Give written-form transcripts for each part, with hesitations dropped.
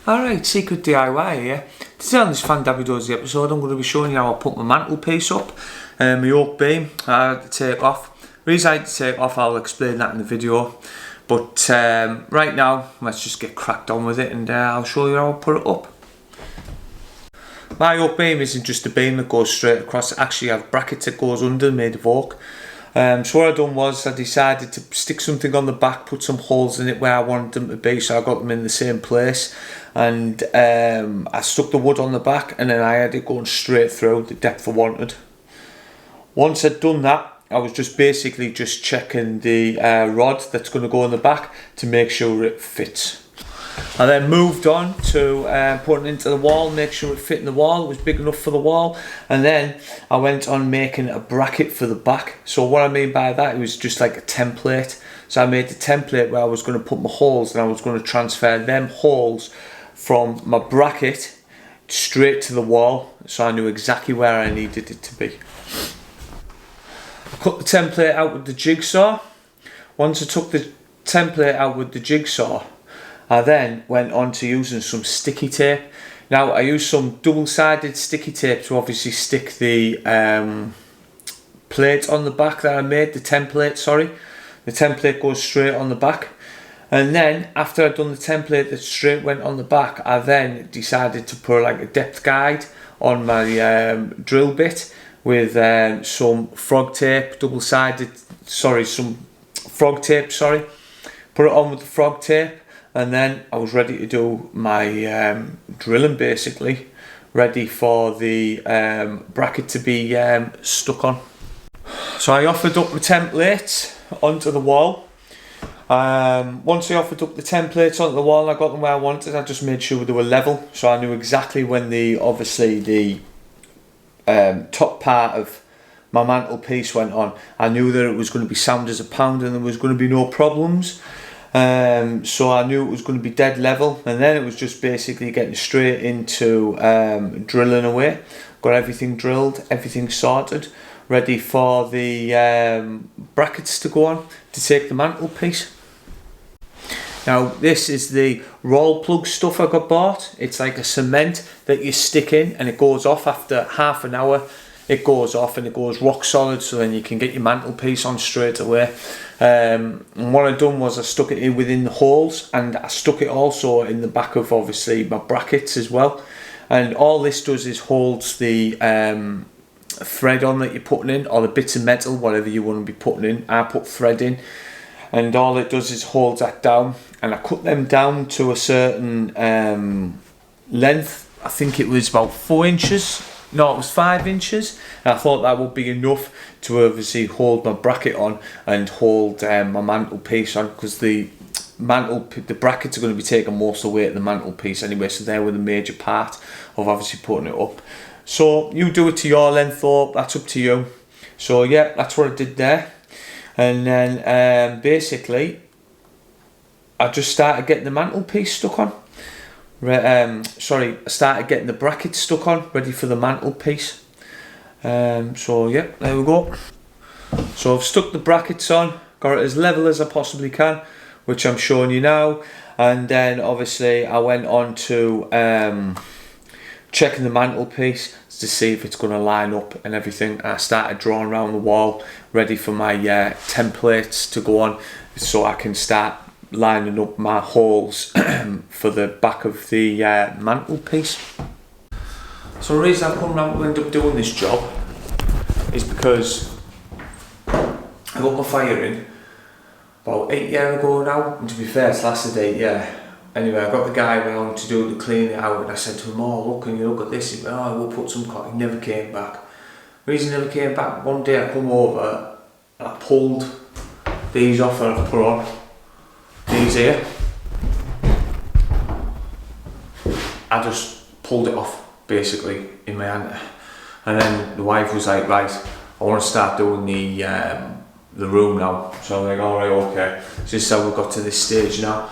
Alright, Secret DIY here. Today on this Fan Dabby Does the episode, I'm going to be showing you how I put my mantelpiece up. My oak beam I had to take off. The reason I had to take off, I'll explain that in the video. But right now, let's just get cracked on with it and I'll show you how I put it up. My oak beam isn't just a beam that goes straight across. Actually, I have brackets that goes under, made of oak. So what I done was I decided to stick something on the back, put some holes in it where I wanted them to be, so I got them in the same place. And I stuck the wood on the back, and then I had it going straight through the depth I wanted. Once I'd done that, I was just basically just checking the rod that's going to go in the back to make sure it fits. I then moved on to putting it into the wall, make sure it fit in the wall, it was big enough for the wall, and then I went on making a bracket for the back. So what I mean by that, it was just like a template. So I made the template where I was going to put my holes and I was going to transfer them holes from my bracket straight to the wall, so I knew exactly where I needed it to be. I cut the template out with the jigsaw. Once I took the template out with the jigsaw, I then went on to using some sticky tape. Now I used some double-sided sticky tape to obviously stick the plate on the back that I made, the template, sorry. The template goes straight on the back. And then after I'd done the template that straight went on the back, I then decided to put like a depth guide on my drill bit with some frog tape, some frog tape, sorry. Put it on with the frog tape. And then I was ready to do my drilling, basically, ready for the bracket to be stuck on. So I offered up my templates onto the wall. Once I offered up the templates onto the wall and I got them where I wanted, I just made sure they were level, so I knew exactly when the top part of my mantelpiece went on. I knew that it was going to be sound as a pound and there was going to be no problems. So I knew it was going to be dead level, and then it was just basically getting straight into drilling away. Got everything drilled, everything sorted, ready for the brackets to go on to take the mantelpiece. Now this is the roll plug stuff I got bought. It's like a cement that you stick in and it goes off after half an hour. It goes off and it goes rock solid, so then you can get your mantelpiece on straight away. And what I done was I stuck it in within the holes, and I stuck it also in the back of obviously my brackets as well. And all this does is holds the thread on that you're putting in, or the bits of metal, whatever you want to be putting in. I put thread in, and all it does is holds that down. And I cut them down to a certain length. I think it was about 4 inches. No, it was 5 inches, and I thought that would be enough to obviously hold my bracket on and hold my mantelpiece on, because the brackets are going to be taking most of the weight of the mantelpiece anyway, so they were the major part of obviously putting it up. So you do it to your length though, that's up to you. So yeah, that's what I did there. And then basically I just started getting the mantelpiece stuck on. I started getting the brackets stuck on, ready for the mantelpiece. So yeah, there we go. So I've stuck the brackets on, got it as level as I possibly can, which I'm showing you now. And then obviously I went on to checking the mantelpiece to see if it's going to line up and everything. I started drawing around the wall, ready for my templates to go on, so I can start lining up my holes for the back of the mantelpiece. So the reason I couldn't end up doing this job is because I got my fire in about 8 years ago now, and to be fair, it's lasted 8 years. Anyway, I got the guy around to do the cleaning out, and I said to him, "Oh, look, can you look at this?" He went, "Oh, we'll put some cotton." He never came back. The reason he never came back, one day I come over and I pulled these off and I put on these here. I just pulled it off basically in my hand, and then the wife was like, "Right, I want to start doing the room now." So I'm like, "Alright, okay." So this is how we got to this stage now.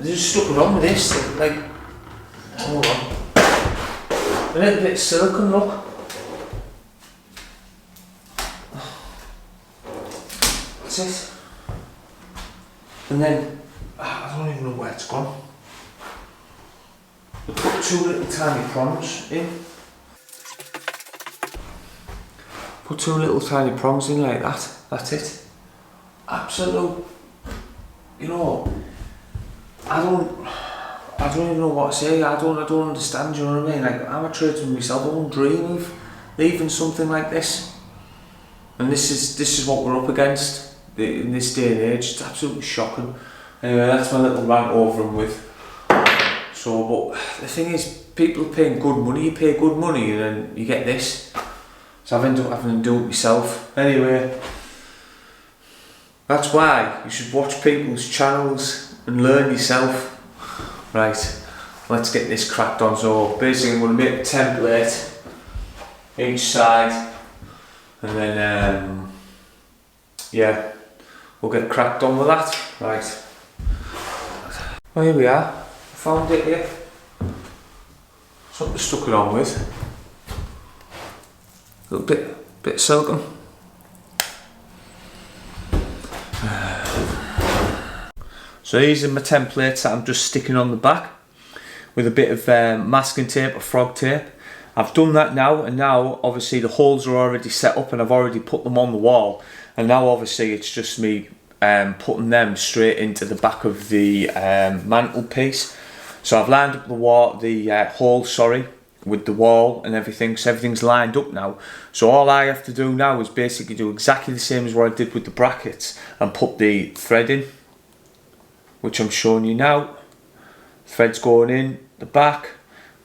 They just stuck it on with this, like, hold on, a little bit of silicone, look. That's it. And then, I don't even know where it's gone. put 2 little tiny prongs in. Put 2 little tiny prongs in like that. That's it. Absolute. You know, I don't even know what to say. I don't understand. You know what I mean? Like, I'm a tradesman myself. I won't dream of leaving something like this. And this is what we're up against in this day and age. It's absolutely shocking. Anyway, that's my little rant over and with. So, but the thing is, people are paying good money. You pay good money, and then you get this. So I've ended up having to do it myself. Anyway, that's why you should watch people's channels and learn yourself. Right, let's get this cracked on. So basically, I'm going to make a template each side, and then yeah, we'll get cracked on with that. Right. Well, here we are. Found it here. Something to stuck it on with. A little bit of silicone. So these are my templates that I'm just sticking on the back with a bit of masking tape or frog tape. I've done that now, and now obviously the holes are already set up and I've already put them on the wall, and now obviously it's just me putting them straight into the back of the mantelpiece. So I've lined up the hole, with the wall and everything, so everything's lined up now. So all I have to do now is basically do exactly the same as what I did with the brackets and put the thread in, which I'm showing you now. Thread's going in the back,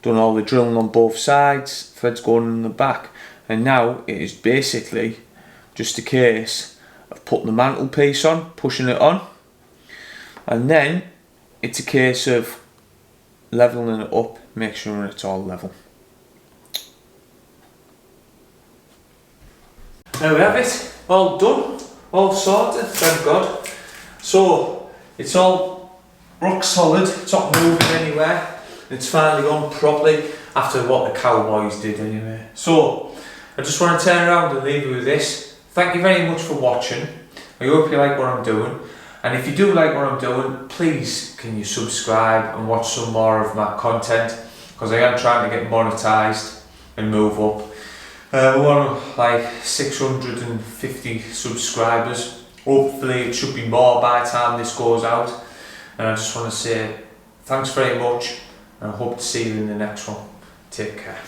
done all the drilling on both sides, thread's going in the back, and now it is basically just a case of putting the mantelpiece on, pushing it on, and then it's a case of leveling it up, make sure it's all level. There we have it, all done, all sorted, thank God. So it's all rock solid, it's not moving anywhere, it's finally gone properly after what the cowboys did anyway. So I just want to turn around and leave you with this. Thank you very much for watching. I hope you like what I'm doing, and if you do like what I'm doing, please can you subscribe and watch some more of my content, because I am trying to get monetized and move up. We're on like 650 subscribers. Hopefully it should be more by the time this goes out, and I just want to say thanks very much, and I hope to see you in the next one. Take care.